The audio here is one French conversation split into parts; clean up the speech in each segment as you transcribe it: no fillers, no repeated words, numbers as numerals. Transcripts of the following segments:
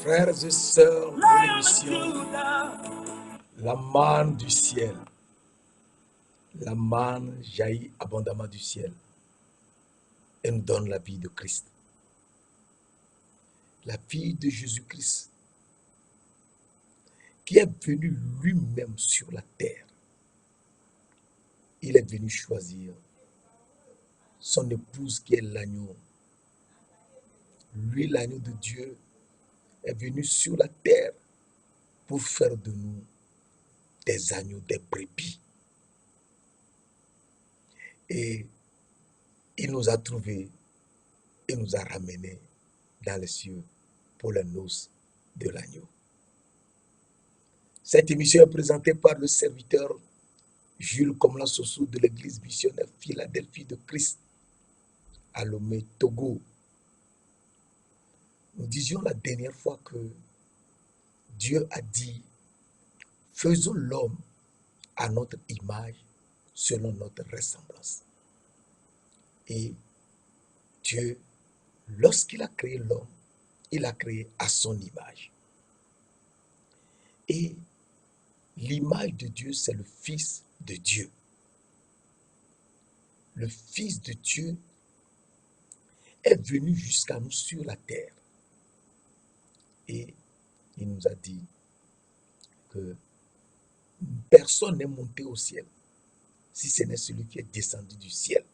Frères et sœurs de l'émission, la manne du ciel, la manne jaillit abondamment du ciel et nous donne la vie de Christ. La vie de Jésus-Christ qui est venu lui-même sur la terre. Il est venu choisir son épouse qui est l'agneau. Lui, l'agneau de Dieu, est venu sur la terre pour faire de nous des agneaux, des brebis. Et il nous a trouvés et nous a ramenés dans les cieux pour les noces de l'agneau. Cette émission est présentée par le serviteur Jules Komla Sossou de l'église missionnaire Philadelphie de Christ à Lomé, Togo. Nous disions la dernière fois que Dieu a dit, faisons l'homme à notre image, selon notre ressemblance. Et Dieu, lorsqu'il a créé l'homme, il a créé à son image. Et l'image de Dieu, c'est le Fils de Dieu. Le Fils de Dieu est venu jusqu'à nous sur la terre. Et il nous a dit que personne n'est monté au ciel si ce n'est celui qui est descendu du ciel,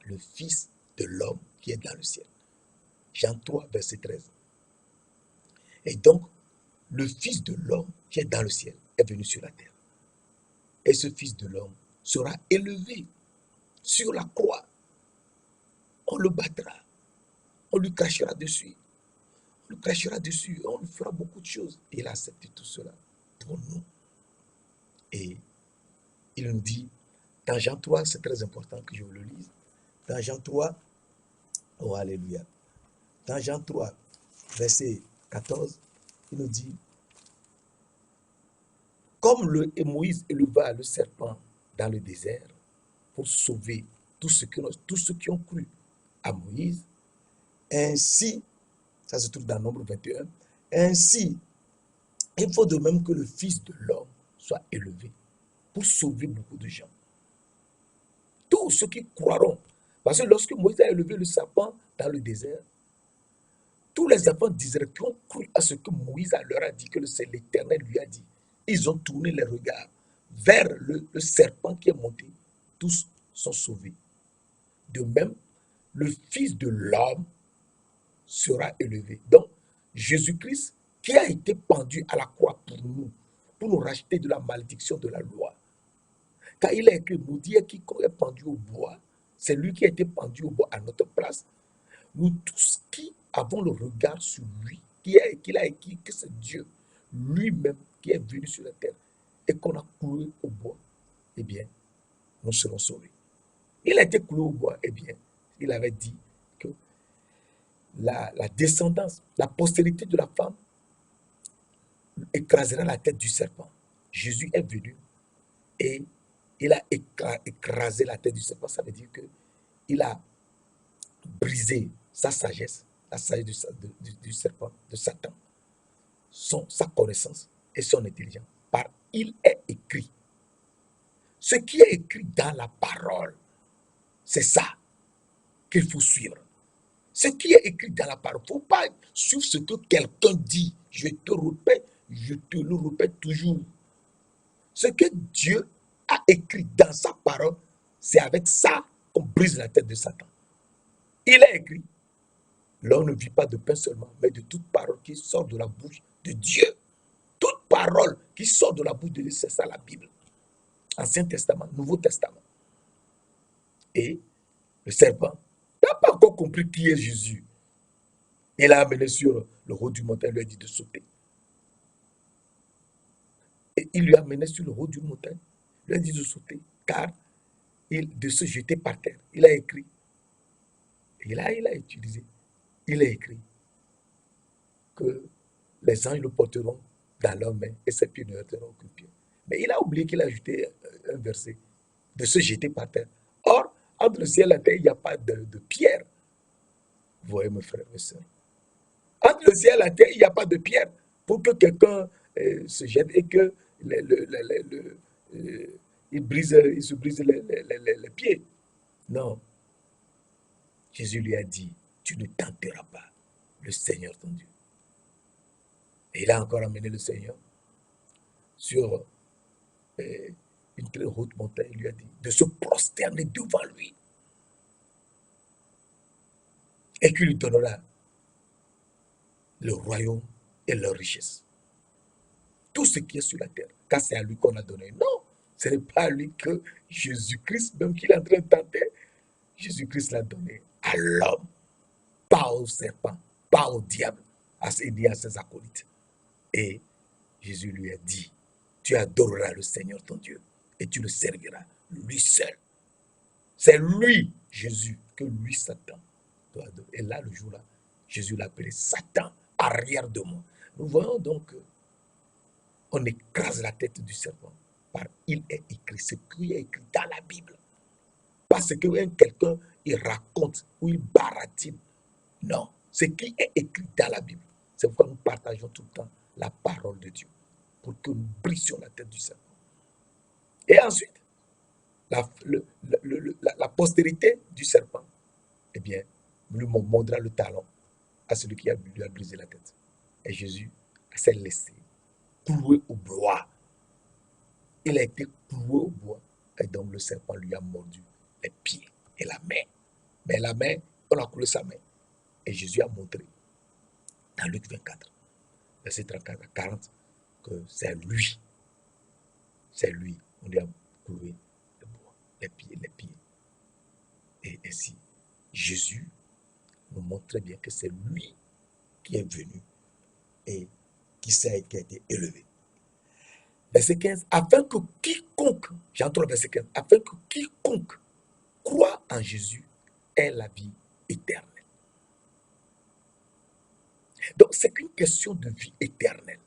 le Fils de l'homme qui est dans le ciel. Jean 3, verset 13. Et donc, le Fils de l'homme qui est dans le ciel est venu sur la terre. Et ce Fils de l'homme sera élevé sur la croix. On le battra, on lui crachera dessus. On lui crachera dessus, on lui fera beaucoup de choses. Et il a accepté tout cela pour nous. Et il nous dit, dans Jean 3, c'est très important que je vous le lise. Dans Jean 3, oh alléluia. Dans Jean 3, verset 14, il nous dit, comme Moïse éleva le serpent dans le désert pour sauver tous ceux qui ont cru à Moïse, ainsi, ça se trouve dans Nombre 21, ainsi, il faut de même que le Fils de l'homme soit élevé pour sauver beaucoup de gens. Tous ceux qui croiront. Parce que lorsque Moïse a élevé le serpent dans le désert, tous les enfants d'Israël qui ont cru à ce que Moïse leur a dit, que c'est l'Éternel lui a dit, ils ont tourné les regards vers le serpent qui est monté. Tous sont sauvés. De même, le Fils de l'homme sera élevé. Donc, Jésus-Christ, qui a été pendu à la croix pour nous racheter de la malédiction de la loi. Car il est écrit, maudit est quiconque est pendu au bois, c'est lui qui a été pendu au bois à notre place. Nous tous qui avons le regard sur lui, qu'il a écrit que c'est Dieu lui-même qui est venu sur la terre et qu'on a cloué au bois, eh bien, nous serons sauvés. Il a été cloué au bois, eh bien, il avait dit que la descendance, la postérité de la femme écrasera la tête du serpent. Jésus est venu et il a écrasé la tête du serpent. Ça veut dire qu'il a brisé sa sagesse, la sagesse du serpent, de Satan, sa connaissance et son intelligence. Par il est écrit. Ce qui est écrit dans la parole, c'est ça qu'il faut suivre. Ce qui est écrit dans la parole, il ne faut pas suivre ce que quelqu'un dit. Je te le répète toujours. Ce que Dieu a écrit dans sa parole, c'est avec ça qu'on brise la tête de Satan. Il est écrit, l'homme ne vit pas de pain seulement, mais de toute parole qui sort de la bouche de Dieu. Toute parole qui sort de la bouche de Dieu, c'est ça la Bible. Ancien Testament, Nouveau Testament. Et le serpent n'a pas encore compris qui est Jésus. Il l'a amené sur le haut du montagne, il lui a dit de sauter. Et il lui a amené sur le haut d'une montagne, il lui a dit de sauter, car de se jeter par terre. Il a écrit. Et là, il a utilisé. Il a écrit que les anges le porteront dans leurs mains et ses pieds ne heurteront aucun pied. Mais il a oublié qu'il a ajouté un verset, de se jeter par terre. Or, entre le ciel et la terre, il n'y a pas de pierre. Vous voyez, mes frères et mes sœurs. Entre le ciel, la terre, il n'y a pas de pierre pour que quelqu'un se jette et que il se brise les pieds. Non. Jésus lui a dit, tu ne tenteras pas le Seigneur ton Dieu. Et il a encore amené le Seigneur sur une très haute montagne. Il lui a dit de se prosterner devant lui. Et qu'il lui donnera le royaume et leur richesse. Tout ce qui est sur la terre. Car c'est à lui qu'on a donné. Non, ce n'est pas à lui que Jésus-Christ, même qu'il est en train de tenter, Jésus-Christ l'a donné à l'homme, pas au serpent, pas au diable, à ses acolytes. Et Jésus lui a dit, tu adoreras le Seigneur ton Dieu et tu le serviras, lui seul. C'est lui, Jésus, que lui, Satan, doit adorer. Et là, le jour-là, Jésus l'a appelé Satan, arrière de moi. Nous voyons donc qu'on écrase la tête du serpent par il est écrit, ce qui est écrit dans la Bible. Parce que quelqu'un, il raconte ou il baratine. Non, ce qui est écrit dans la Bible. C'est pourquoi nous partageons tout le temps la parole de Dieu, pour que nous brisions la tête du serpent. Et ensuite, la postérité du serpent, eh bien, lui mordra le talon à celui qui lui a brisé la tête. Et Jésus s'est laissé clouer au bois. Il a été cloué au bois. Et donc le serpent lui a mordu les pieds et la main. Mais la main, on a coulé sa main. Et Jésus a montré dans Luc 24, verset 34 à 40, que c'est lui. C'est lui. On lui a cloué le bois, les pieds. Et ainsi, Jésus nous montre très bien que c'est lui qui est venu et qui a été élevé. Verset 15, afin que quiconque, j'entends le verset 15, afin que quiconque croit en Jésus ait la vie éternelle. Donc, c'est une question de vie éternelle.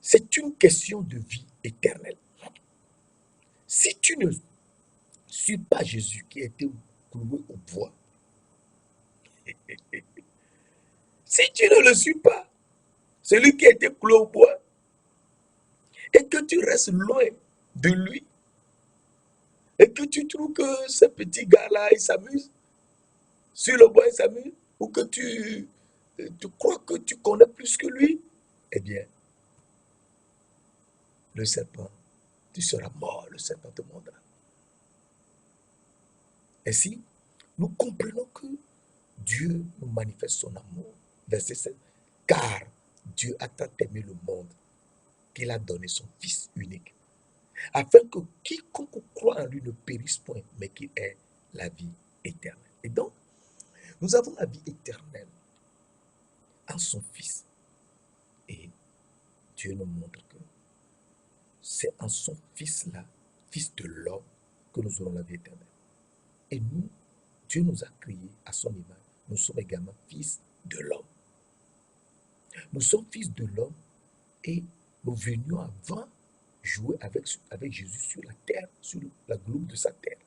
C'est une question de vie éternelle. Si tu ne suis pas Jésus qui a été cloué au bois, si tu ne le suis pas, celui qui a été cloué au bois, et que tu restes loin de lui, et que tu trouves que ce petit gars-là, il s'amuse, sur le bois, il s'amuse, ou que tu crois que tu connais plus que lui, eh bien, le serpent, tu seras mort, le serpent te mordra. Ainsi, nous comprenons que Dieu nous manifeste son amour. Verset 7. Car Dieu a tant aimé le monde qu'il a donné son Fils unique, afin que quiconque croit en lui ne périsse point, mais qu'il ait la vie éternelle. Et donc, nous avons la vie éternelle en son Fils. Et Dieu nous montre que c'est en son Fils-là, Fils de l'homme, que nous aurons la vie éternelle. Et nous, Dieu nous a créés à son image. Nous sommes également fils de l'homme. Nous sommes fils de l'homme et nous venions avant jouer avec Jésus sur la terre, sur la globe de sa terre.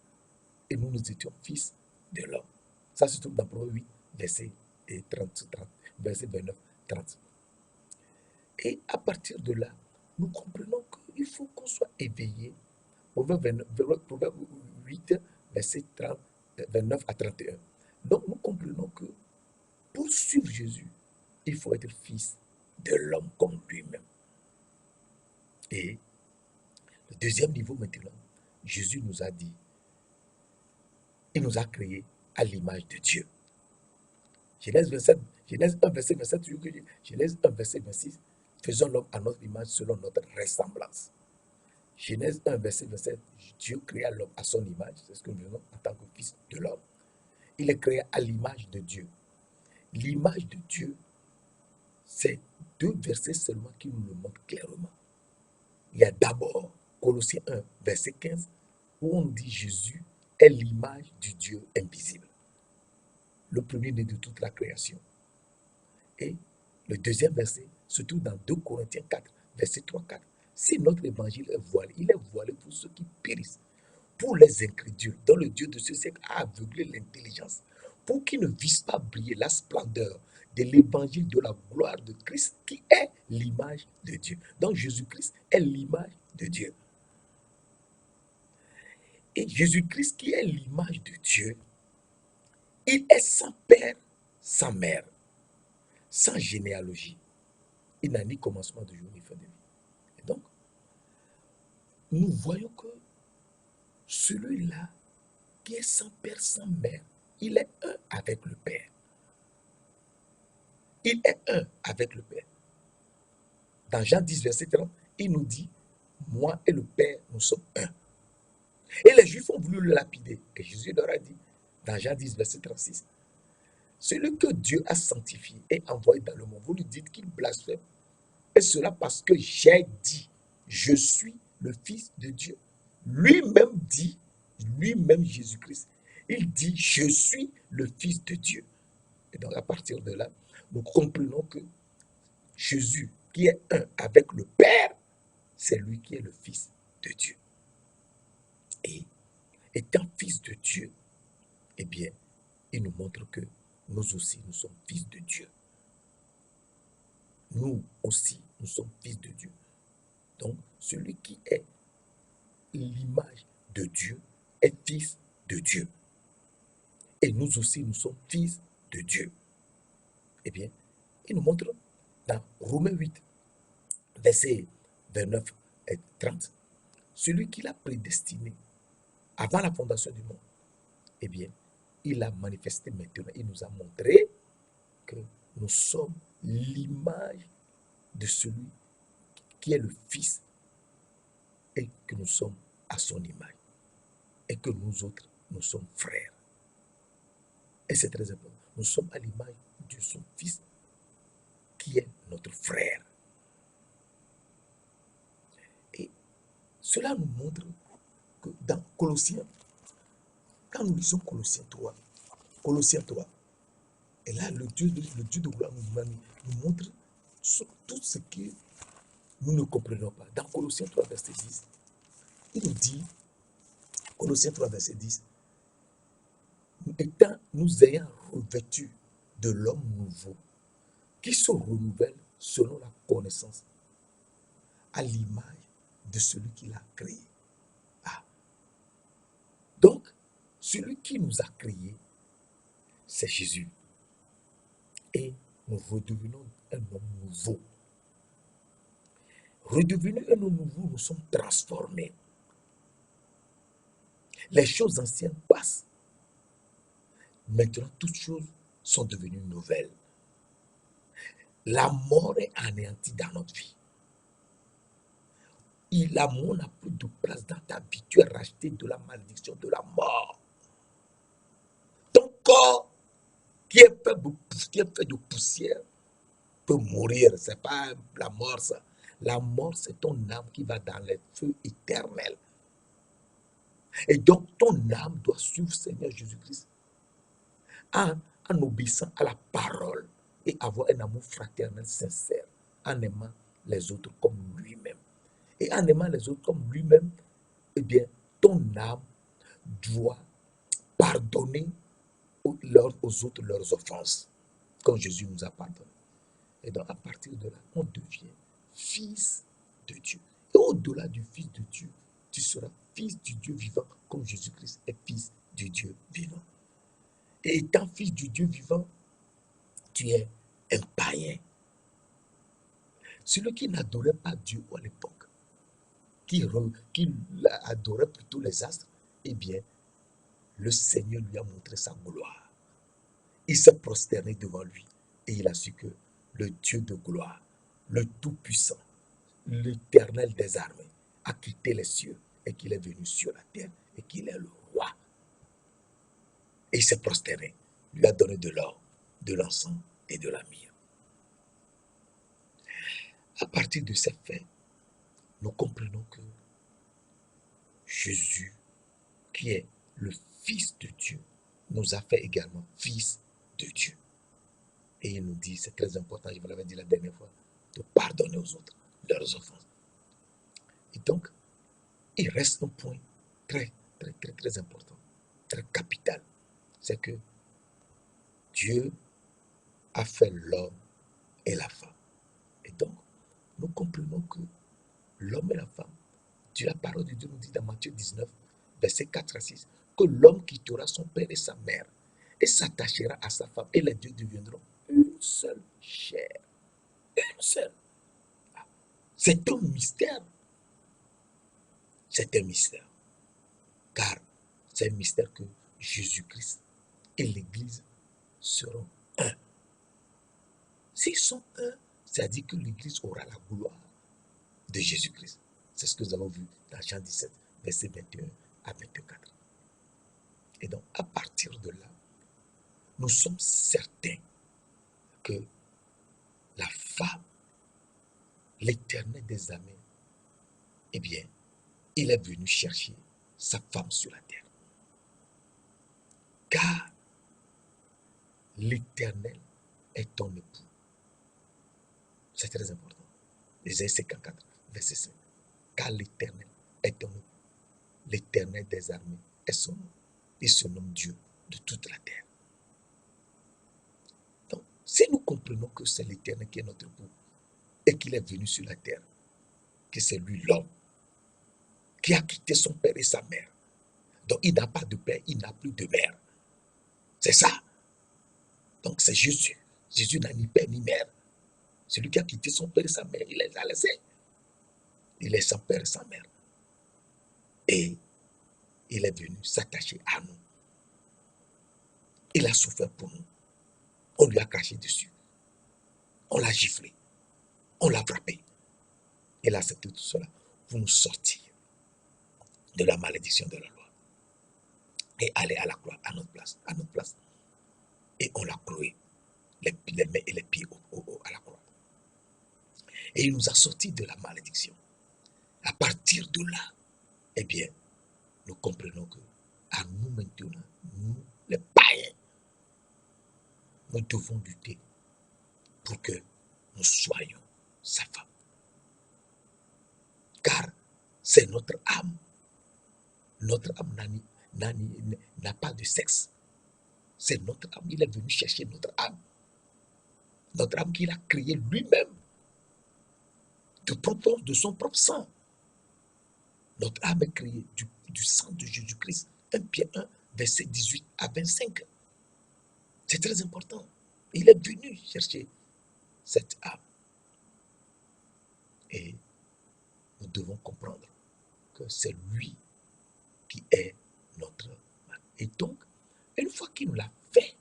Et nous étions fils de l'homme. Ça se trouve dans Proverbe 8, verset 29, 30. Et à partir de là, nous comprenons qu'il faut qu'on soit éveillé. Proverbe 8, verset 29 à 31. Donc nous comprenons que pour suivre Jésus, il faut être fils de l'homme comme lui-même. Et le deuxième niveau maintenant, Jésus nous a dit, il nous a créés à l'image de Dieu. Genèse 1, verset 27, Genèse 1, verset 26, faisons l'homme à notre image selon notre ressemblance. Genèse 1, verset 27, Dieu créa l'homme à son image, c'est ce que nous disons en tant que fils de l'homme. Il est créé à l'image de Dieu. L'image de Dieu, c'est 2 versets seulement qui nous le montrent clairement. Il y a d'abord Colossiens 1, verset 15, où on dit Jésus est l'image du Dieu invisible, le premier-né de toute la création. Et le deuxième verset se trouve dans 2 Corinthiens 4, verset 3-4. Si notre évangile est voilé, il est voilé pour ceux qui périssent, pour les incrédules, dont le Dieu de ce siècle a aveuglé l'intelligence, pour qu'ils ne vissent pas briller la splendeur de l'évangile de la gloire de Christ qui est l'image de Dieu. Donc Jésus-Christ est l'image de Dieu. Et Jésus-Christ qui est l'image de Dieu, il est sans père, sans mère, sans généalogie. Il n'a ni commencement de jour ni fin de vie. Et donc, nous voyons que celui-là qui est sans père, sans mère, il est un avec le Père. Il est un avec le Père. Dans Jean 10, verset 30, il nous dit, moi et le Père, nous sommes un. Et les Juifs ont voulu le lapider. Et Jésus leur a dit, dans Jean 10, verset 36, celui que Dieu a sanctifié et envoyé dans le monde, vous lui dites qu'il blasphème. Et cela parce que j'ai dit, je suis le Fils de Dieu. Lui-même dit, lui-même Jésus-Christ, il dit, je suis le Fils de Dieu. Et donc à partir de là, nous comprenons que Jésus, qui est un avec le Père, c'est lui qui est le Fils de Dieu. Et étant Fils de Dieu, eh bien, il nous montre que nous aussi, nous sommes fils de Dieu. Nous aussi, nous sommes fils de Dieu. Donc, celui qui est l'image de Dieu est fils de Dieu. Et nous aussi, nous sommes fils de Dieu. Eh bien, il nous montre dans Romains 8, versets 29 et 30, celui qui l'a prédestiné avant la fondation du monde, eh bien, il a manifesté maintenant, il nous a montré que nous sommes l'image de celui qui est le Fils et que nous sommes à son image et que nous autres, nous sommes frères. Et c'est très important. Nous sommes à l'image de son Fils qui est notre frère. Et cela nous montre que dans Colossiens, quand nous lisons Colossiens 3, et là, le Dieu de gloire nous montre tout ce que nous ne comprenons pas. Dans Colossiens 3, verset 10, il nous dit, Colossiens 3, verset 10, nous ayant revêtus de l'homme nouveau, qui se renouvelle selon la connaissance, à l'image de celui qui l'a créé. Ah. Donc, celui qui nous a créés, c'est Jésus. Et nous redevenons un homme nouveau. Redevenus un homme nouveau, nous sommes transformés. Les choses anciennes passent. Maintenant, toutes choses sont devenues nouvelles. La mort est anéantie dans notre vie. La mort n'a plus de place dans ta vie. Tu es racheté de la malédiction de la mort. Ton corps, qui est fait de poussière, peut mourir. Ce n'est pas la mort, ça. La mort, c'est ton âme qui va dans les feux éternels. Et donc, ton âme doit suivre Seigneur Jésus-Christ en obéissant à la parole et avoir un amour fraternel sincère, en aimant les autres comme lui-même. Et en aimant les autres comme lui-même, eh bien, ton âme doit pardonner aux autres leurs offenses, comme Jésus nous a pardonné. Et donc, à partir de là, on devient fils de Dieu. Et au-delà du fils de Dieu, tu seras fils du Dieu vivant, comme Jésus-Christ est fils du Dieu vivant. Et étant fils du Dieu vivant, tu es un païen. Celui qui n'adorait pas Dieu à l'époque, qui adorait plutôt les astres, eh bien, le Seigneur lui a montré sa gloire. Il s'est prosterné devant lui et il a su que le Dieu de gloire, le Tout-Puissant, l'Éternel des armées, a quitté les cieux et qu'il est venu sur la terre et qu'il est le roi. Et il s'est prosterné, lui a donné de l'or, de l'encens et de la myrrhe. À partir de ces faits, nous comprenons que Jésus, qui est le Fils de Dieu, nous a fait également fils de Dieu. Et il nous dit, c'est très important, je vous l'avais dit la dernière fois, de pardonner aux autres leurs offenses. Et donc, il reste un point très, très, très, très important, très capital. C'est que Dieu a fait l'homme et la femme. Et donc, nous comprenons que l'homme et la femme, Dieu, la parole de Dieu nous dit dans Matthieu 19, versets 4 à 6, que l'homme quittera son père et sa mère et s'attachera à sa femme et les deux deviendront une seule chair. Une seule. C'est un mystère. C'est un mystère. Car c'est un mystère que Jésus-Christ et l'Église seront un. S'ils sont un, c'est-à-dire que l'Église aura la gloire de Jésus-Christ. C'est ce que nous avons vu dans Jean 17, versets 21 à 24. Et donc, à partir de là, nous sommes certains que la femme, l'Éternel des armées, eh bien, il est venu chercher sa femme sur la terre. Car l'Éternel est ton époux. C'est très important. Ésaïe 54, verset 5. Car l'Éternel est ton époux. L'Éternel des armées est son nom. Il se nomme Dieu de toute la terre. Donc, si nous comprenons que c'est l'Éternel qui est notre époux et qu'il est venu sur la terre, que c'est lui l'homme, qui a quitté son père et sa mère. Donc, il n'a pas de père, il n'a plus de mère. C'est ça. Donc, c'est Jésus. Jésus n'a ni père ni mère. Celui qui a quitté son père et sa mère, il les a laissés. Il est sans père et sans mère. Et il est venu s'attacher à nous. Il a souffert pour nous. On lui a craché dessus. On l'a giflé. On l'a frappé. Il a accepté tout cela pour nous sortir de la malédiction de la loi. Et aller à la croix, à notre place. Et on l'a cloué, les mains et les pieds à la croix. Et il nous a sortis de la malédiction. À partir de là, eh bien, nous comprenons que à nous maintenant, nous, les païens, nous devons lutter pour que nous soyons sa femme. Car c'est notre âme. Notre âme n'a pas de sexe. C'est notre âme. Il est venu chercher notre âme. Notre âme qu'il a créée lui-même. De son propre sang. Notre âme est créée du sang de Jésus-Christ. 1 Pierre 1, verset 18 à 25. C'est très important. Il est venu chercher cette âme. Et nous devons comprendre que c'est lui qui est notre mal. Et donc, une fois qu'il nous l'a fait,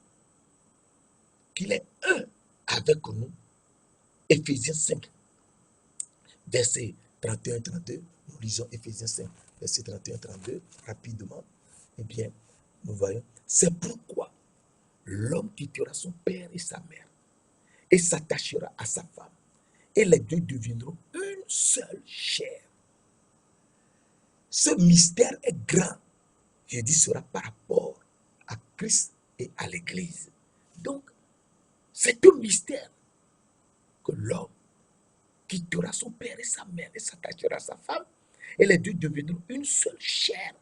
qu'il est un avec nous, Éphésiens 5, verset 31-32, nous lisons Éphésiens 5, verset 31-32, rapidement, eh bien, nous voyons, c'est pourquoi l'homme quittera son père et sa mère et s'attachera à sa femme, et les deux deviendront une seule chair. Ce mystère est grand. Je dis cela par rapport à Christ et à l'Église. Donc, c'est un mystère que l'homme quittera son père et sa mère et s'attachera à sa femme, et les deux deviendront une seule chair.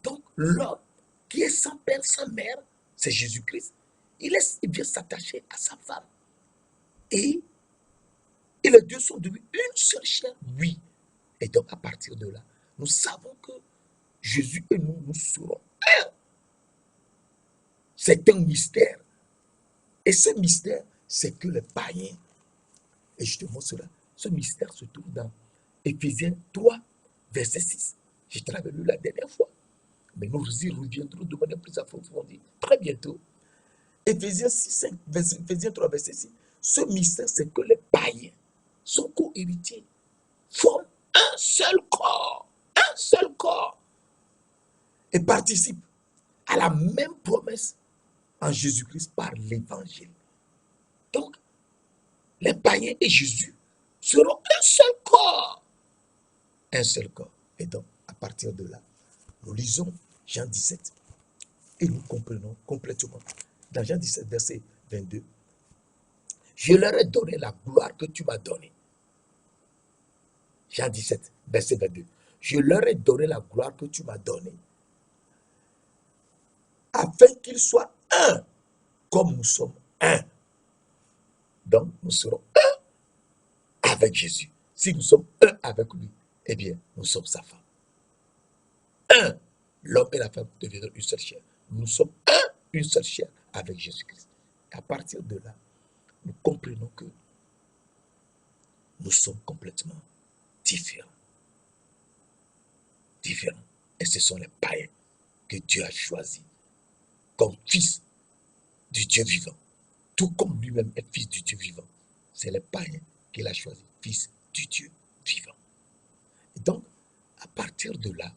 Donc, l'homme qui est sans père, sans mère, c'est Jésus-Christ. Il vient s'attacher à sa femme. Et les deux sont devenus une seule chair, oui. Et donc, à partir de là, nous savons que Jésus et nous serons un. C'est un mystère. Et ce mystère, c'est que les païens, et justement cela, ce mystère se trouve dans Éphésiens 3, verset 6. Je te l'avais lu la dernière fois. Mais nous y reviendrons de manière plus approfondie très bientôt. Éphésiens 3, verset 6. Ce mystère, c'est que les païens sont co-héritiers, forment un seul corps, et participent à la même promesse en Jésus-Christ par l'évangile. Donc, les païens et Jésus seront un seul corps. Un seul corps. Et donc, à partir de là, nous lisons Jean 17 et nous comprenons complètement. Dans Jean 17, verset 22, je leur ai donné la gloire que tu m'as donnée. Jean 17, verset 22. Je leur ai donné la gloire que tu m'as donnée, afin qu'ils soient un, comme nous sommes un. Donc, nous serons avec Jésus. Si nous sommes un avec lui, eh bien, nous sommes sa femme. Un, l'homme et la femme deviendront une seule chair. Nous sommes une seule chair avec Jésus-Christ. À partir de là, nous comprenons que nous sommes complètement différents. Différents. Et ce sont les païens que Dieu a choisis comme fils du Dieu vivant. Tout comme lui-même est fils du Dieu vivant. C'est les païens qu'il a choisi, fils du Dieu vivant. Et donc, à partir de là,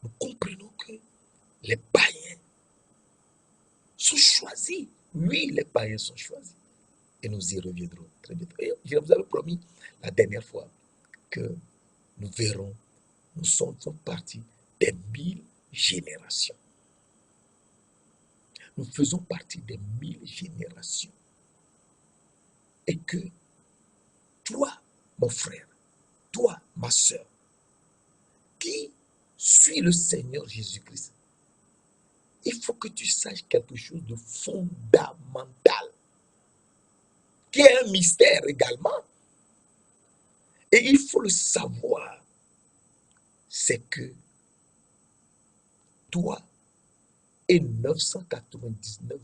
nous comprenons que les païens sont choisis. Oui, les païens sont choisis. Et nous y reviendrons très bientôt. Et je vous avais promis la dernière fois que nous verrons, nous sommes partis des 1000 générations. Nous faisons partie des 1000 générations. Et que toi, mon frère, toi, ma soeur, qui suis le Seigneur Jésus-Christ, il faut que tu saches quelque chose de fondamental, qui est un mystère également. Et il faut le savoir, c'est que toi et 999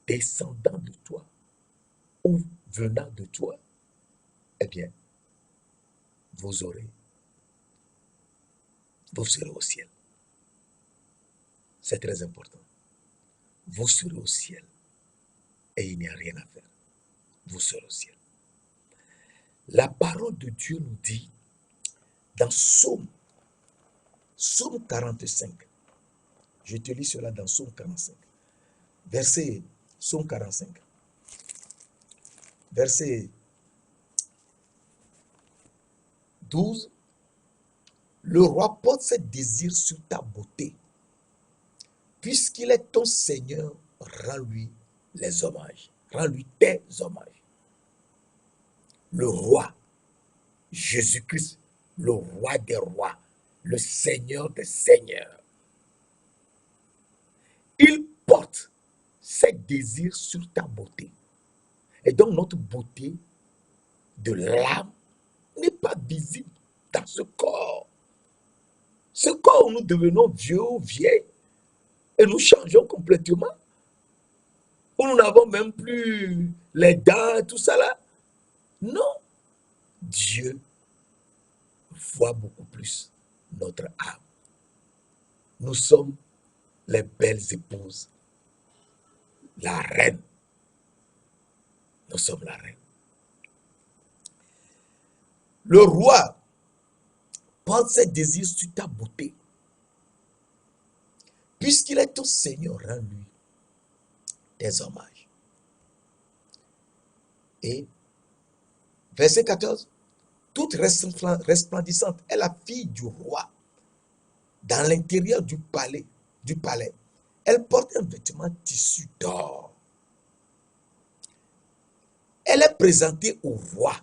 descendants de toi, ou venant de toi, eh bien, vous serez au ciel. C'est très important. Vous serez au ciel et il n'y a rien à faire. Vous serez au ciel. La parole de Dieu nous dit dans Psaume 45, je te lis cela dans Psaume 45, Psaume 45, verset 12, le roi porte ses désirs sur ta beauté. Puisqu'il est ton Seigneur, rends-lui les hommages. Rends-lui tes hommages. Le roi, Jésus-Christ, le roi des rois, le Seigneur des seigneurs. Il porte ses désirs sur ta beauté. Et donc notre beauté de l'âme n'est pas visible dans ce corps. Ce corps où nous devenons vieux ou vieilles et nous changeons complètement, où nous n'avons même plus les dents, tout ça là. Non, Dieu voit beaucoup plus notre âme. Nous sommes les belles épouses, la reine. Nous sommes la reine. Le roi porte ses désirs sur ta beauté. Puisqu'il est ton Seigneur, rends-lui tes hommages. Et verset 14, toute resplendissante est la fille du roi. Dans l'intérieur du palais, elle porte un vêtement tissu d'or. Elle est présentée au roi,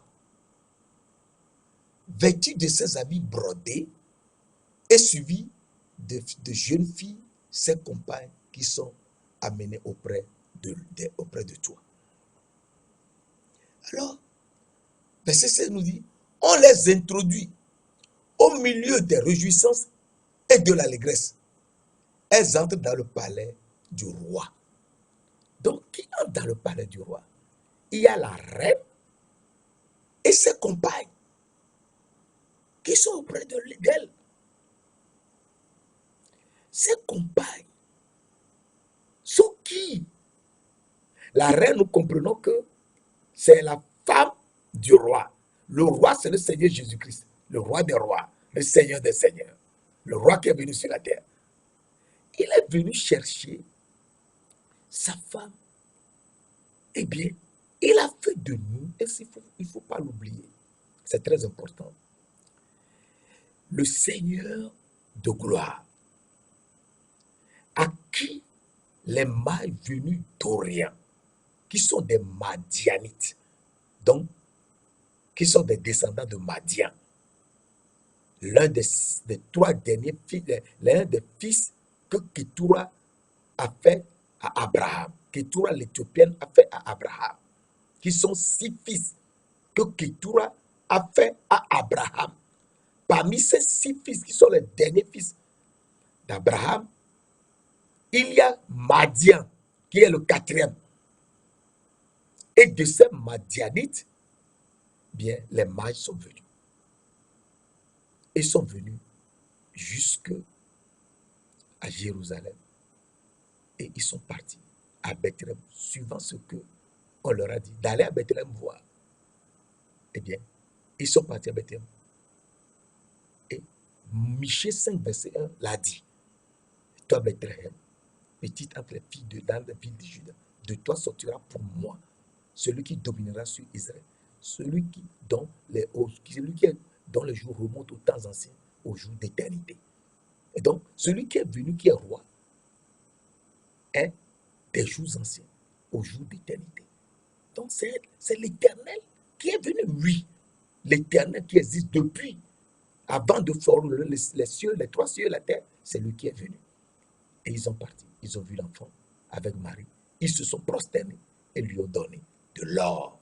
vêtue de ses habits brodés et suivie de jeunes filles, ses compagnes qui sont amenées auprès de toi. Alors, verset 16 nous dit, on les introduit au milieu des réjouissances et de l'allégresse. Elles entrent dans le palais du roi. Donc, qui entre dans le palais du roi? Il y a la reine et ses compagnes qui sont auprès d'elle. Ses compagnes sont qui? La reine, nous comprenons que c'est la femme du roi. Le roi, c'est le Seigneur Jésus-Christ, le roi des rois, le Seigneur des seigneurs, le roi qui est venu sur la terre. Il est venu chercher sa femme. Eh bien, il a fait de nous, et il ne faut pas l'oublier, c'est très important, le Seigneur de gloire, à qui les mailles venues d'Orient, qui sont des Madianites, donc qui sont des descendants de Madian, l'un des 3 derniers fils, l'un des fils que Ketura a fait à Abraham. Ketura l'Éthiopienne a fait à Abraham. qui sont 6 fils que Ketura a fait à Abraham. Parmi ces 6 fils qui sont les derniers fils d'Abraham, il y a Madian qui est le 4e. Et de ces Madianites, bien, les mages sont venus. Ils sont venus jusqu'à Jérusalem. Et ils sont partis à Bethléem, suivant ce que on leur a dit, d'aller à Bethléem voir. Eh bien, ils sont partis à Bethléem. Et Michée 5, verset 1 l'a dit. Toi, Bethléem, petite entre les filles dans la ville de Juda, de toi sortira pour moi celui qui dominera sur Israël, celui dont les jours remontent aux temps anciens, aux jours d'éternité. Et donc, celui qui est venu, qui est roi, est des jours anciens, aux jours d'éternité. Donc, c'est l'Éternel qui est venu, oui. L'Éternel qui existe depuis, avant de former les cieux, les 3 cieux, la terre, c'est lui qui est venu. Et ils sont partis, ils ont vu l'enfant avec Marie. Ils se sont prosternés et lui ont donné de l'or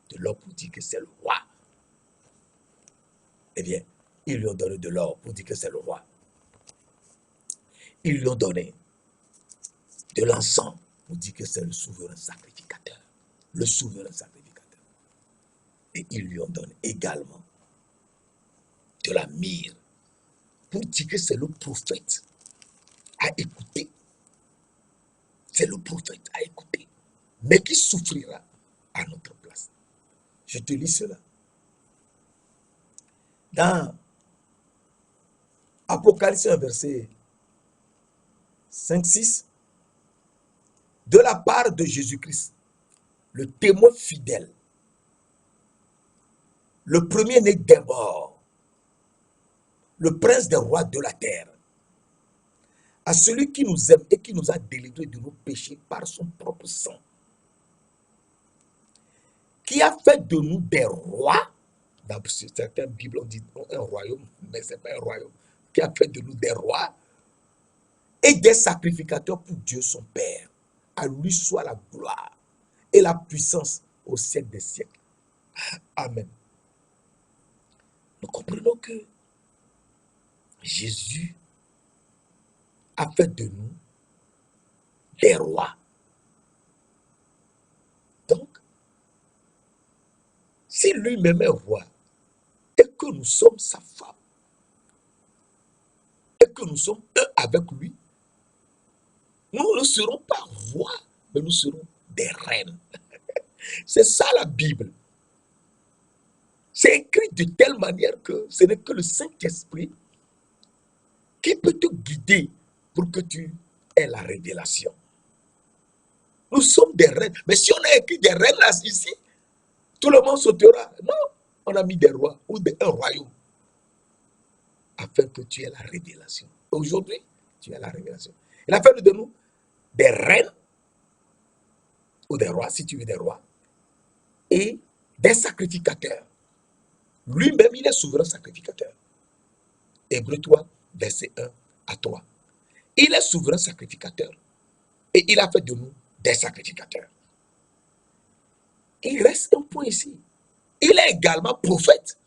pour dire que c'est le roi. Eh bien, ils lui ont donné de l'or pour dire que c'est le roi. Ils lui ont donné de l'encens pour dire que c'est le souverain sacrificateur. Le souverain sacrificateur. Et ils lui ont donné également de la myrrhe pour dire que c'est le prophète à écouter. C'est le prophète à écouter, mais qui souffrira à notre place. Je te lis cela. Dans Apocalypse 1, verset 5-6, de la part de Jésus-Christ, le témoin fidèle, le premier-né des morts, le prince des rois de la terre, à celui qui nous aime et qui nous a délivrés de nos péchés par son propre sang, qui a fait de nous des rois. Dans certaines Bibles, on dit un royaume, mais ce n'est pas un royaume. Qui a fait de nous des rois et des sacrificateurs pour Dieu son Père. À lui soit la gloire et la puissance au siècle des siècles. Amen. Nous comprenons que Jésus a fait de nous des rois. Donc, si lui-même est roi et que nous sommes sa femme et que nous sommes un avec lui, nous ne serons pas rois, mais nous serons des reines. C'est ça la Bible. C'est écrit de telle manière que ce n'est que le Saint-Esprit qui peut te guider pour que tu aies la révélation. Nous sommes des reines. Mais si on a écrit des reines là, ici, tout le monde sautera. Non, on a mis des rois ou un royaume afin que tu aies la révélation. Aujourd'hui, tu as la révélation. Il a fait de nous des reines ou des rois, si tu veux des rois, et des sacrificateurs. Lui-même, il est souverain sacrificateur. Hébreux 3, verset 1 à 3. Il est souverain sacrificateur. Et il a fait de nous des sacrificateurs. Il reste un point ici. Il est également prophète.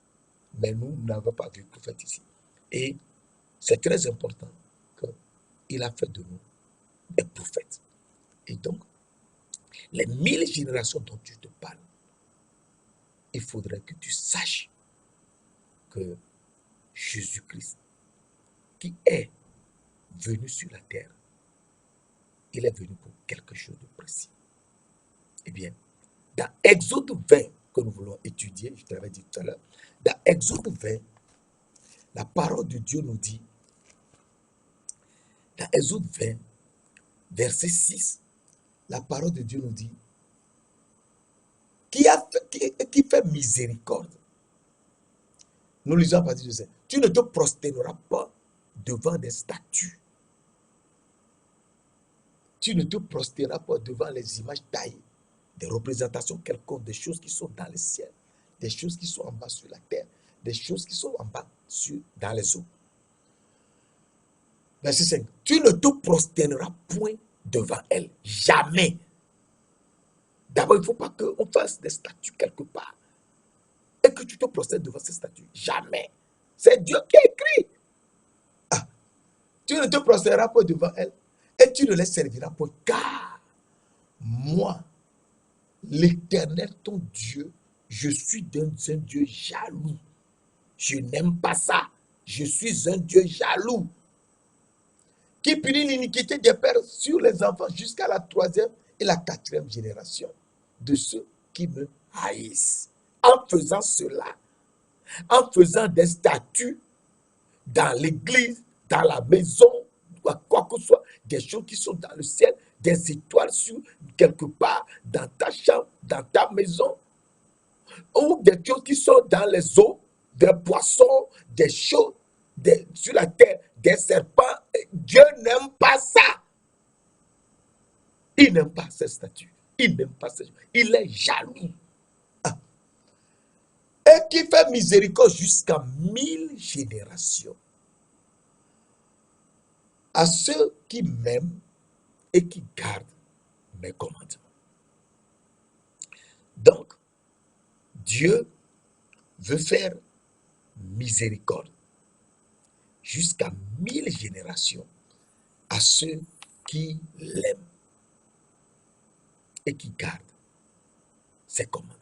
Mais nous n'avons pas vu prophète ici. Et c'est très important qu'il a fait de nous des prophètes. Et donc, les 1000 générations dont tu te parles, il faudrait que tu saches que Jésus-Christ, qui est venu sur la terre, il est venu pour quelque chose de précis. Eh bien, dans Exode 20, que nous voulons étudier, je te l'avais dit tout à l'heure, dans Exode 20, la parole de Dieu nous dit, dans Exode 20, verset 6, la parole de Dieu nous dit, qui fait miséricorde. Nous lisons à partir de ça. Tu ne te prosterneras pas devant des statues. Tu ne te prosterneras pas devant les images taillées, des représentations quelconques, des choses qui sont dans le ciel, des choses qui sont en bas sur la terre, des choses qui sont en bas dans les eaux. Verset 5. Tu ne te prosterneras point devant elles, jamais. D'abord, il ne faut pas qu'on fasse des statues quelque part et que tu te procèdes devant ces statues. Jamais. C'est Dieu qui a écrit. Ah, tu ne te procéderas pas devant elle et tu ne les serviras pas. Car moi, l'Éternel, ton Dieu, je suis un Dieu jaloux. Je n'aime pas ça. Je suis un Dieu jaloux qui punit l'iniquité des pères sur les enfants jusqu'à la 3e et la 4e génération de ceux qui me haïssent. En faisant cela, en faisant des statues dans l'église, dans la maison, quoi que ce soit, des choses qui sont dans le ciel, des étoiles sur quelque part, dans ta chambre, dans ta maison, ou des choses qui sont dans les eaux, des poissons, des choses sur la terre, des serpents. Dieu n'aime pas ça. Il n'aime pas ces statues. Il n'aime pas ces choses. Il est jaloux. Ah. Et qui fait miséricorde jusqu'à 1000 générations à ceux qui m'aiment et qui gardent mes commandements. Donc, Dieu veut faire miséricorde jusqu'à 1000 générations à ceux qui l'aiment et qui gardent ses commandements.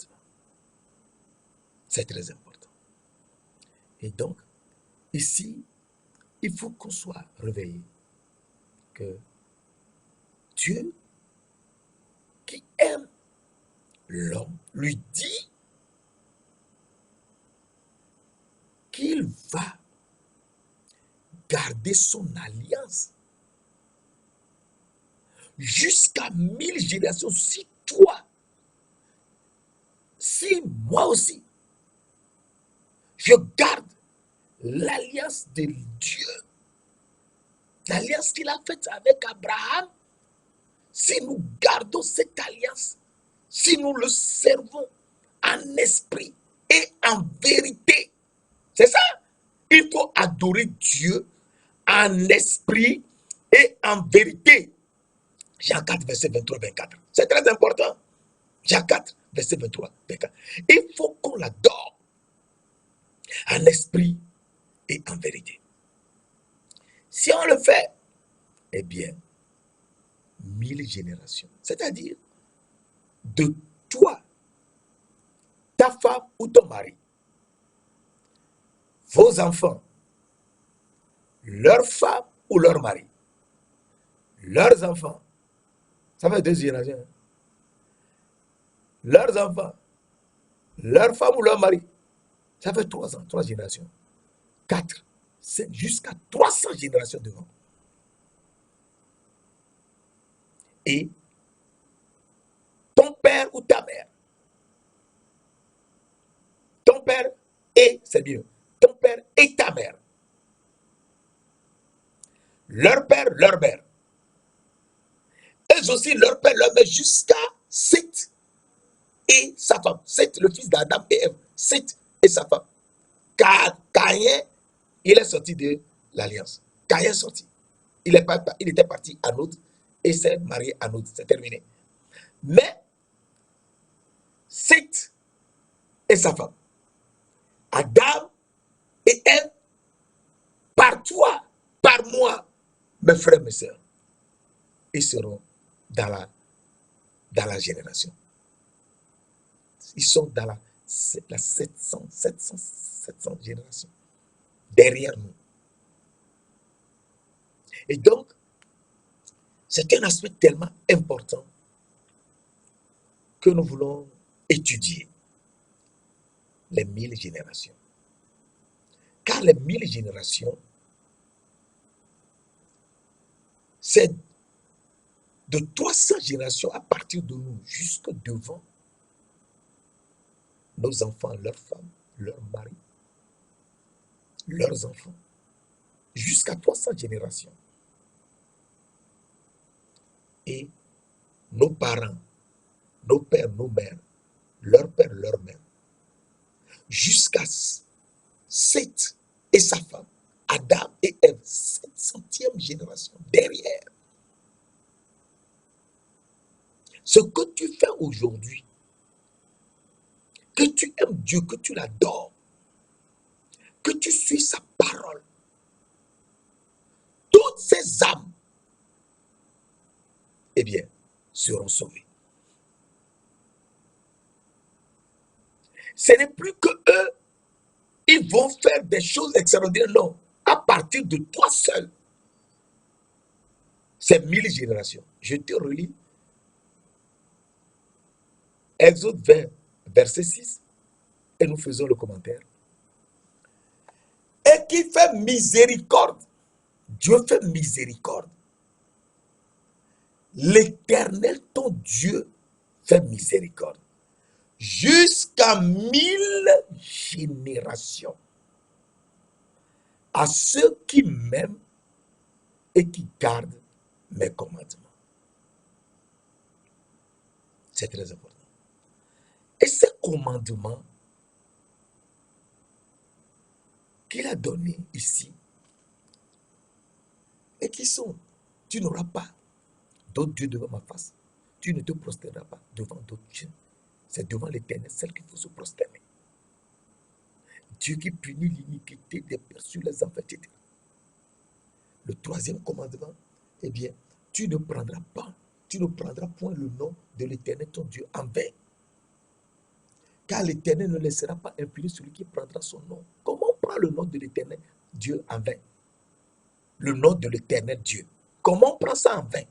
C'est très important. Et donc, ici, il faut qu'on soit réveillé que Dieu qui aime l'homme lui dit qu'il va garder son alliance jusqu'à 1000 générations. Si toi, si moi aussi, je garde l'alliance de Dieu, l'alliance qu'il a faite avec Abraham, si nous gardons cette alliance, si nous le servons en esprit et en vérité, c'est ça. Il faut adorer Dieu en esprit et en vérité. Jean 4, verset 23-24. C'est très important. Jean 4, verset 23-24. Il faut qu'on l'adore en esprit et en vérité. Si on le fait, eh bien, 1000 générations. C'est-à-dire, de toi, ta femme ou ton mari, vos enfants, leur femme ou leur mari, leurs enfants, ça fait 2 générations. Leurs enfants, leur femme ou leur mari, ça fait 3 ans, 3 générations. 4, 5, jusqu'à 300 générations devant. Et ton père ou ta mère, ton père et, c'est mieux, ton père et ta mère, leur père, leur mère, eux aussi leur père, leur mère, jusqu'à Seth et sa femme. Seth, le fils d'Adam et Ève. Seth et sa femme. Caïn, il est sorti de l'alliance. Caïn est sorti. Il était parti à Nod et s'est marié à Nod. C'est terminé. Mais Seth et sa femme, Adam et Ève, par toi, par moi, mes frères, mes sœurs, ils seront dans la génération. Ils sont dans la 700 génération derrière nous. Et donc, c'est un aspect tellement important que nous voulons étudier les 1000 générations. Car les 1000 générations, c'est de 300 générations à partir de nous jusque devant nos enfants, leurs femmes, leurs maris, leurs enfants, jusqu'à 300 générations. Et nos parents, nos pères, nos mères, leur père, leur mère, jusqu'à Seth et sa femme, Adam et Ève, 700e génération derrière. Ce que tu fais aujourd'hui, que tu aimes Dieu, que tu l'adores, que tu suis sa parole, toutes ces âmes, eh bien, seront sauvées. Ce n'est plus que eux, ils vont faire des choses extraordinaires, non. À partir de toi seul, c'est 1000 générations. Je te relis Exode 20, verset 6, et nous faisons le commentaire. Et qui fait miséricorde. Dieu fait miséricorde. L'Éternel, ton Dieu, fait miséricorde. Jusqu'à 1000 générations. À ceux qui m'aiment et qui gardent mes commandements. C'est très important. Et ces commandements qu'il a donnés ici, et qui sont, tu n'auras pas d'autres dieux devant ma face. Tu ne te prosterneras pas devant d'autres dieux. C'est devant l'Éternel, celle qu'il faut se prosterner. Dieu qui punit l'iniquité des pères sur les enfants, etc. Le troisième commandement, eh bien, tu ne prendras point le nom de l'Éternel, ton Dieu, en vain. Car l'Éternel ne laissera pas impuni celui qui prendra son nom. Comment on prend le nom de l'Éternel, Dieu, en vain? Le nom de l'Éternel, Dieu. Comment on prend ça en vain?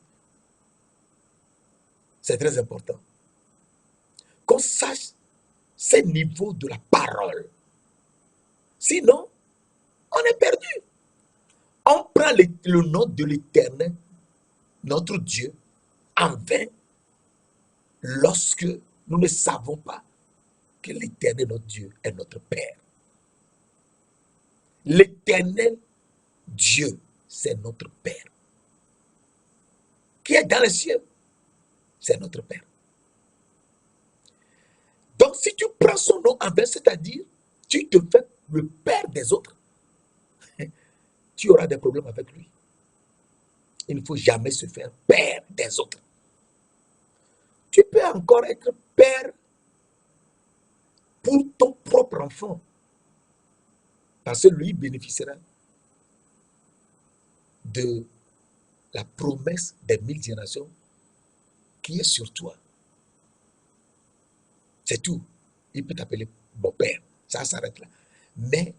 C'est très important. Qu'on sache ces niveaux de la parole. Sinon, on est perdu. On prend le nom de l'Éternel, notre Dieu, en vain, lorsque nous ne savons pas que l'Éternel, notre Dieu, est notre Père. L'Éternel, Dieu, c'est notre Père. Qui est dans les cieux, c'est notre Père. Donc, si tu prends son nom en vain, c'est-à-dire, tu te fais le Père des autres, tu auras des problèmes avec lui. Il ne faut jamais se faire Père des autres. Tu peux encore être Père pour ton propre enfant, parce que lui bénéficiera de la promesse des 1000 générations qui est sur toi. C'est tout. Il peut t'appeler mon père. Ça s'arrête là. Mais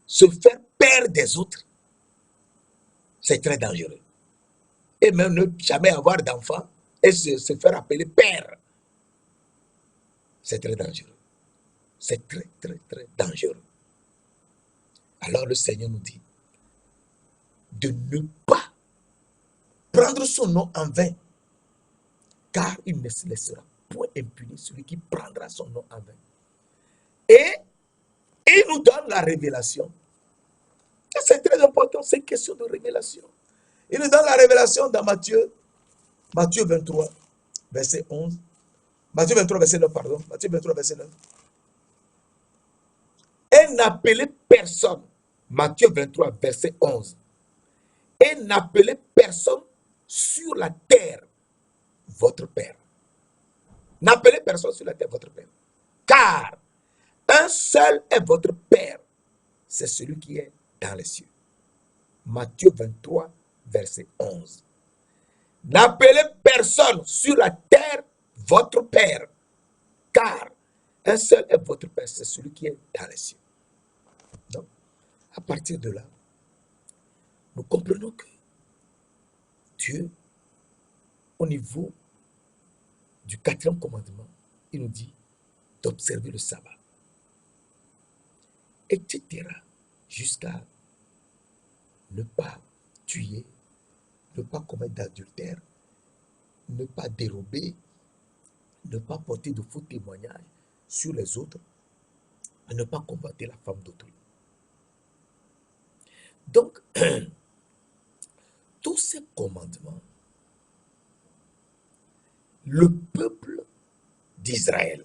se faire père des autres, c'est très dangereux. Et même ne jamais avoir d'enfant et se faire appeler père, c'est très dangereux. C'est très, très, très dangereux. Alors le Seigneur nous dit de ne pas prendre son nom en vain, car il ne se laissera point impuni celui qui prendra son nom en vain. Et il nous donne la révélation. C'est très important, c'est une question de révélation. Il nous donne la révélation dans Matthieu 23, verset 11. Matthieu 23, verset 9, pardon. Matthieu 23, verset 9. Et n'appelez personne. Matthieu 23, verset 11. Et n'appelez personne sur la terre votre Père. N'appelez personne sur la terre votre Père. Car un seul est votre Père. C'est celui qui est dans les cieux. Matthieu 23, verset 11. N'appelez personne sur la terre votre Père, car un seul est votre Père, c'est celui qui est dans les cieux. Donc, à partir de là, nous comprenons que Dieu, au niveau du 4e commandement, il nous dit d'observer le sabbat, etc., jusqu'à ne pas tuer, ne pas commettre d'adultère, ne pas dérober, ne pas porter de faux témoignages sur les autres, et ne pas combattre la femme d'autrui. Donc, tous ces commandements, le peuple d'Israël,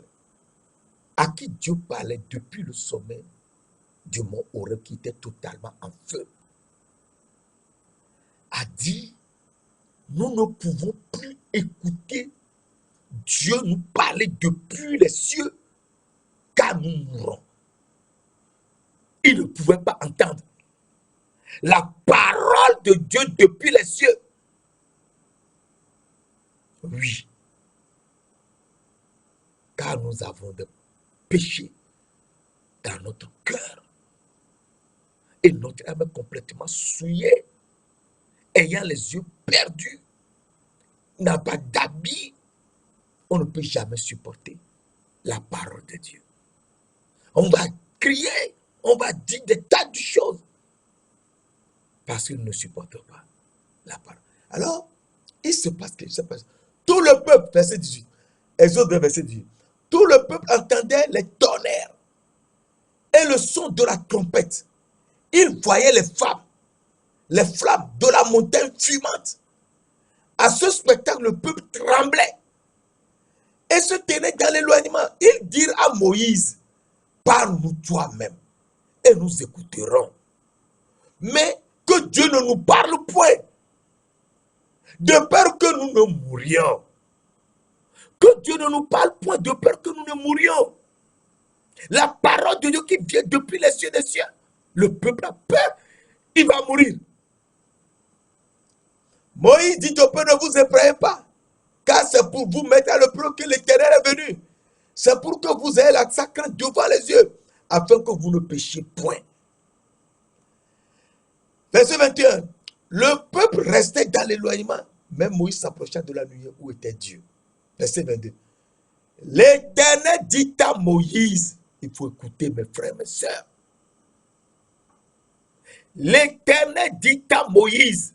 à qui Dieu parlait depuis le sommet du mont Horeb qui était totalement en feu, a dit, nous ne pouvons plus écouter Dieu nous parlait depuis les cieux, car nous mourrons. Il ne pouvait pas entendre la parole de Dieu depuis les cieux. Oui, car nous avons des péchés dans notre cœur. Et notre âme est complètement souillée, ayant les yeux perdus, n'a pas d'habit. On ne peut jamais supporter la parole de Dieu. On va crier, on va dire des tas de choses, parce qu'ils ne supportent pas la parole. Alors, il se passe quelque chose. Tout le peuple, verset 18, Exode 2, verset 18, tout le peuple entendait les tonnerres et le son de la trompette. Il voyait les flammes de la montagne fumante. À ce spectacle, le peuple tremblait et se tenait dans l'éloignement. Ils dirent à Moïse, parle-nous toi-même et nous écouterons. Mais que Dieu ne nous parle point, de peur que nous ne mourions. Que Dieu ne nous parle point, de peur que nous ne mourions. La parole de Dieu qui vient depuis les cieux des cieux. Le peuple a peur, il va mourir. Moïse dit au peuple, ne vous effrayez pas, car c'est pour vous mettre à l'épreuve que l'Éternel est venu. C'est pour que vous ayez la crainte devant les yeux, afin que vous ne péchiez point. Verset 21. Le peuple restait dans l'éloignement. Même Moïse s'approcha de la nuée où était Dieu. Verset 22. L'Éternel dit à Moïse, il faut écouter mes frères, mes sœurs. L'Éternel dit à Moïse,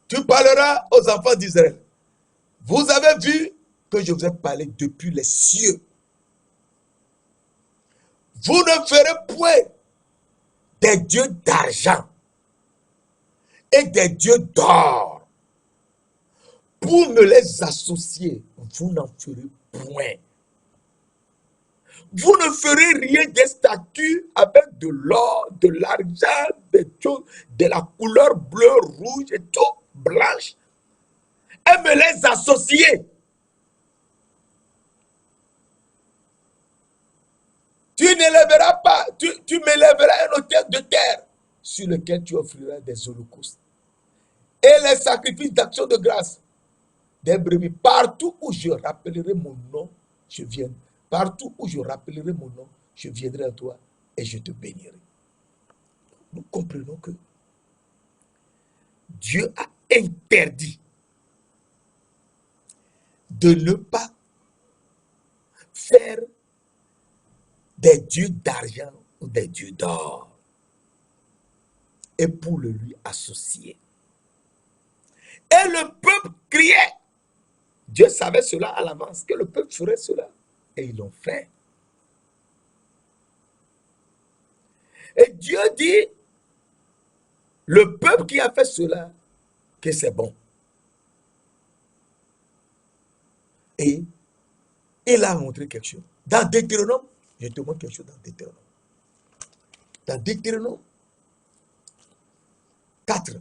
tu parleras aux enfants d'Israël. Vous avez vu que je vous ai parlé depuis les cieux. Vous ne ferez point des dieux d'argent et des dieux d'or. Pour me les associer, vous n'en ferez point. Vous ne ferez rien des statues avec de l'or, de l'argent, des choses, de la couleur bleue, rouge et tout, blanche, et me les associer. Tu n'élèveras pas, tu m'élèveras un autel de terre sur lequel tu offriras des holocaustes et les sacrifices d'action de grâce, des brebis. Partout où je rappellerai mon nom, je viendrai. Partout où je rappellerai mon nom, je viendrai à toi et je te bénirai. Nous comprenons que Dieu a interdit de ne pas faire des dieux d'argent ou des dieux d'or et pour le lui associer. Et le peuple criait. Dieu savait cela à l'avance, que le peuple ferait cela. Et ils l'ont fait. Et Dieu dit, le peuple qui a fait cela, que c'est bon. Et il a montré quelque chose. Dans Deutéronome, je te montre quelque chose dans Deutéronome. Dans Deutéronome 4,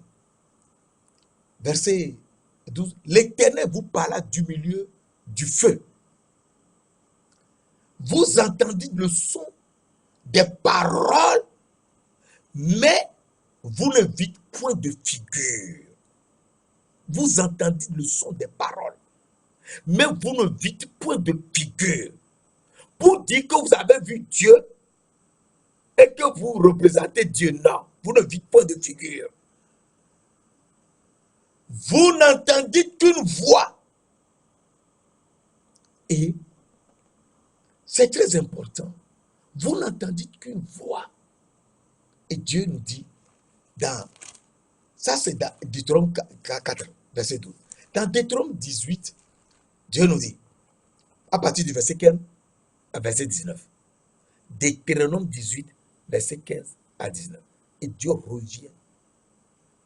verset 12, l'Éternel vous parla du milieu du feu. Vous entendez le son des paroles, mais vous ne vîtes point de figure. Vous entendez le son des paroles, mais vous ne vîtes point de figure. Pour dire que vous avez vu Dieu et que vous représentez Dieu, non, vous ne vîtes point de figure. Vous n'entendez qu'une voix. Et c'est très important. Vous n'entendez qu'une voix. Et Dieu nous dit, ça c'est dans Deutéronome 4, verset 12. Dans Deutéronome 18, Dieu nous dit, à partir du verset 15 à verset 19. Deutéronome 18, verset 15 à 19. Et Dieu revient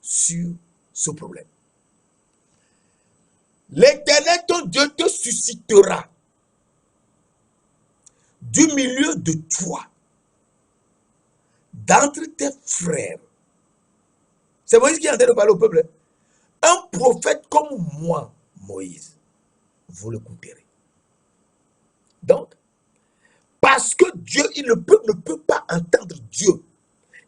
sur ce problème. L'Éternel, ton Dieu, te suscitera du milieu de toi, d'entre tes frères. C'est Moïse qui est en train de parler au peuple. Un prophète comme moi, Moïse, vous l'écouterez. Donc, parce que Dieu, le peuple ne peut pas entendre Dieu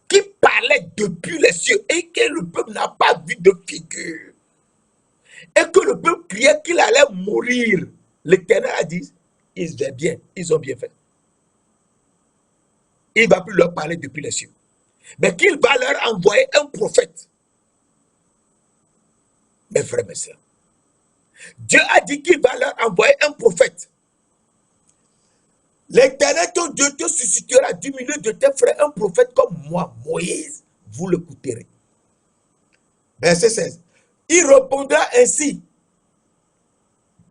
qui parlait depuis les cieux et que le peuple n'a pas vu de figure. Et que le peuple criait qu'il allait mourir. L'Éternel a dit, ils faisaient bien, ils ont bien fait. Il ne va plus leur parler depuis les cieux. Mais qu'il va leur envoyer un prophète. Mes frères, mes sœurs. Dieu a dit qu'il va leur envoyer un prophète. L'Éternel, ton Dieu, te suscitera du milieu de tes frères un prophète comme moi, Moïse. Vous l'écouterez. Verset 16. Il répondra ainsi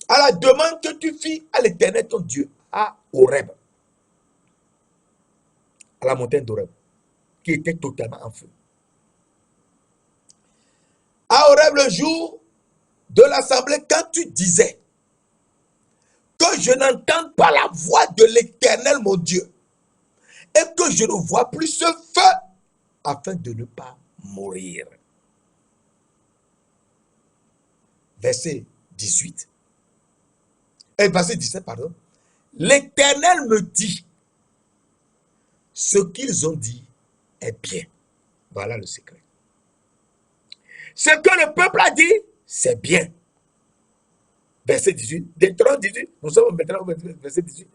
à la demande que tu fis à l'Éternel, ton Dieu, à Horeb, à la montagne d'Horeb, qui était totalement en feu. À Horeb, le jour de l'assemblée, quand tu disais que je n'entende pas la voix de l'Éternel, mon Dieu, et que je ne vois plus ce feu, afin de ne pas mourir. Verset 18. Verset 17, pardon. L'Éternel me dit, ce qu'ils ont dit est bien. Voilà le secret. Ce que le peuple a dit, c'est bien. Verset 18. Deutéronome 18. Nous sommes maintenant au verset 18.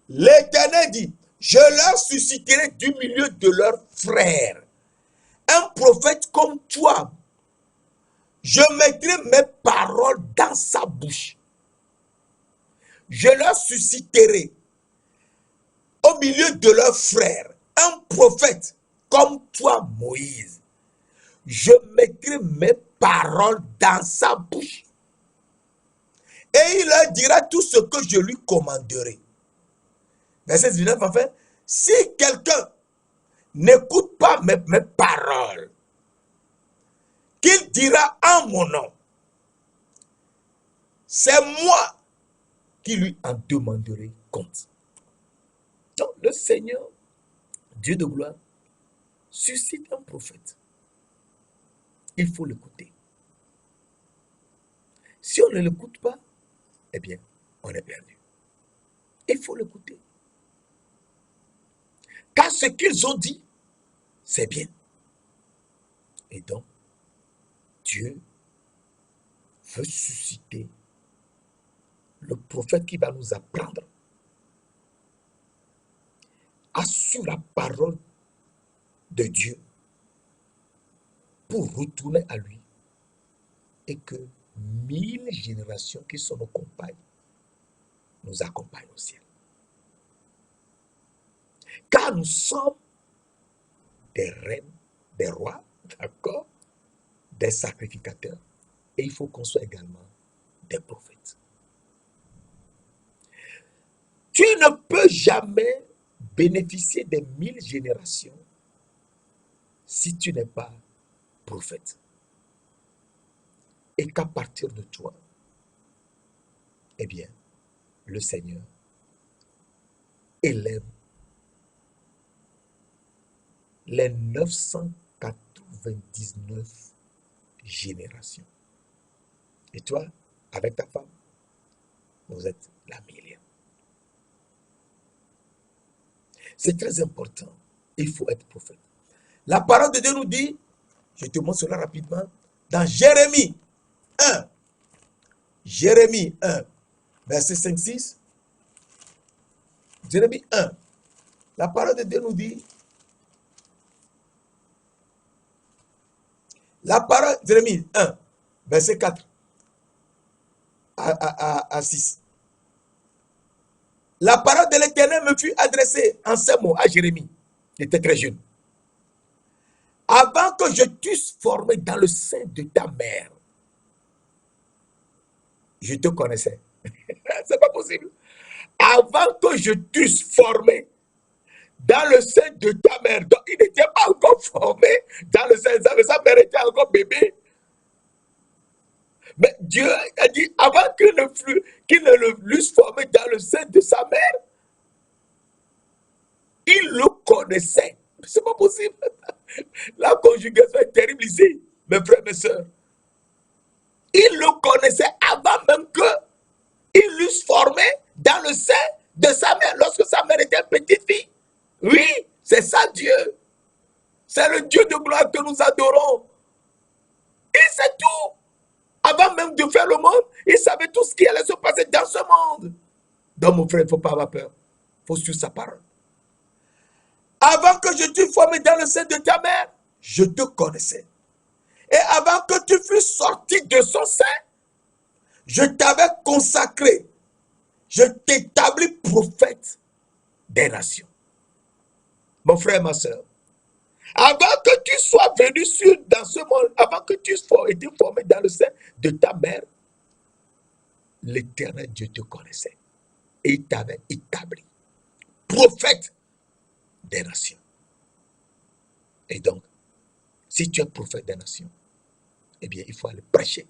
L'Éternel dit, je leur susciterai du milieu de leurs frères un prophète comme toi. Je mettrai mes paroles dans sa bouche. Je leur susciterai au milieu de leurs frères un prophète comme toi, Moïse. Je mettrai mes paroles dans sa bouche. Et il leur dira tout ce que je lui commanderai. Verset 19, enfin, si quelqu'un n'écoute pas mes paroles, qu'il dira en mon nom, c'est moi qui lui en demanderai compte. Donc le Seigneur, Dieu de gloire, suscite un prophète. Il faut l'écouter. Si on ne l'écoute pas, eh bien, on est perdu. Il faut l'écouter. Car ce qu'ils ont dit, c'est bien. Et donc, Dieu veut susciter le prophète qui va nous apprendre à suivre la parole de Dieu pour retourner à lui et que 1000 générations qui sont nos compagnes nous accompagnent au ciel. Car nous sommes des reines, des rois, d'accord, des sacrificateurs. Et il faut qu'on soit également des prophètes. Tu ne peux jamais bénéficier des 1000 générations si tu n'es pas prophète. Et qu'à partir de toi, eh bien, le Seigneur élève les 999 générations. Et toi, avec ta femme, vous êtes la millième. C'est très important. Il faut être prophète. La parole de Dieu nous dit, je te montre cela rapidement, dans Jérémie 1, Jérémie 1, verset 5-6, Jérémie 1, la parole de Dieu nous dit, la parole, Jérémie 1, verset 4 à 6. La parole de l'Éternel me fut adressée en ces mots à Jérémie. Il était très jeune. Avant que je t'eusse formé dans le sein de ta mère, je te connaissais. C'est pas possible. Avant que je t'eusse formé dans le sein de ta mère, donc il n'était pas encore formé dans le sein de sa mère, sa mère était encore bébé. Mais Dieu a dit, avant qu'il ne l'eusse formé dans le sein de sa mère, il le connaissait. C'est pas possible. La conjugaison est terrible ici, mes frères, mes sœurs. Il le connaissait avant même qu'il l'eusse formé dans le sein de sa mère, lorsque sa mère était petite fille. Oui, c'est ça Dieu. C'est le Dieu de gloire que nous adorons. Il sait tout. Avant même de faire le monde, il savait tout ce qui allait se passer dans ce monde. Donc mon frère, il ne faut pas avoir peur. Il faut suivre sa parole. Avant que je t'eusse formé dans le sein de ta mère, je te connaissais. Et avant que tu fusses sorti de son sein, je t'avais consacré. Je t'établis prophète des nations. Mon frère, ma soeur, avant que tu sois venu dans ce monde, avant que tu sois été formé dans le sein de ta mère, l'Éternel Dieu te connaissait. Et il t'avait établi prophète des nations. Et donc, si tu es prophète des nations, eh bien, il faut aller prêcher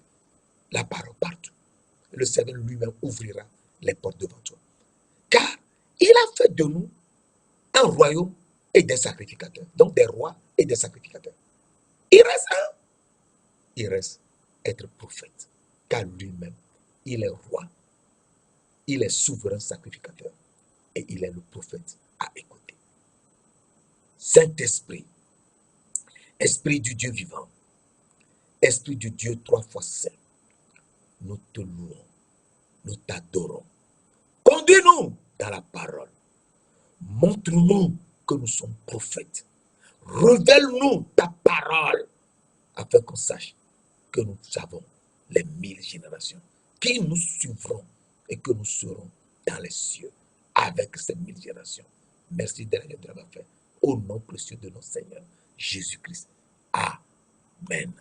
la parole partout. Le Seigneur lui-même ouvrira les portes devant toi. Car il a fait de nous un royaume et des sacrificateurs. Donc des rois et des sacrificateurs. Il reste un. Il reste être prophète. Car lui-même, il est roi. Il est souverain sacrificateur. Et il est le prophète à écouter. Saint-Esprit, Esprit du Dieu vivant, Esprit du Dieu 3 fois saint, nous te louons, nous t'adorons. Conduis-nous dans la parole. Montre-nous que nous sommes prophètes. Révèle-nous ta parole afin qu'on sache que nous avons les 1000 générations qui nous suivront et que nous serons dans les cieux avec ces 1000 générations. Merci de l'avoir fait. Au nom précieux de notre Seigneur Jésus-Christ. Amen.